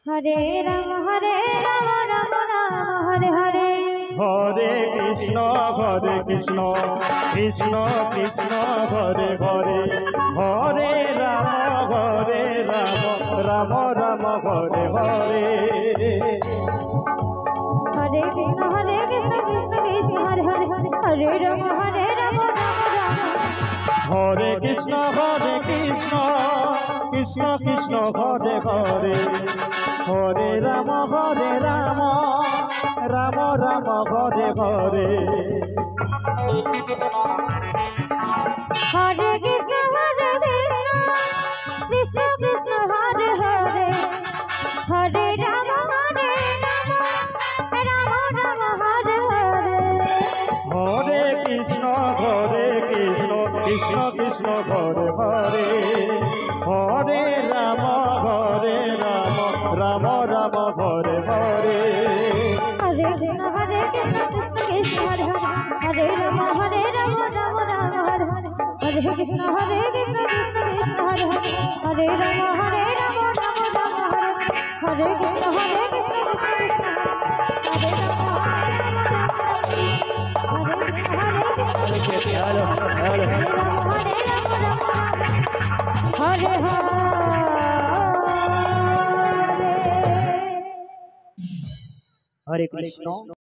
Hare Ram Ram Ram Hare Hare. Hare Krishna Krishna Krishna Hare Hare. Hare Ram Ram Ram Hare Hare. Hare Krishna Krishna Krishna Hare Hare. Hare Ram Ram Ram. Hare Krishna Krishna Krishna Hare Hare. Hare Ram Ram Ram Hare Hare. Hare Krishna Krishna Krishna Hare Hare. Hare Ram Ram Ram Hare Hare. Hare Krishna Krishna Krishna Hare Hare. Hare Ram Ram Ram Hare Hare. Hare Krishna Krishna Krishna Hare Hare. Hare Ram Ram Ram Hare Hare. Hare Krishna Krishna Krishna Hare Hare. Hare Ram Ram Ram Hare. Hare Krishna Krishna Krishna Hare Ram Hare Hare Krishna.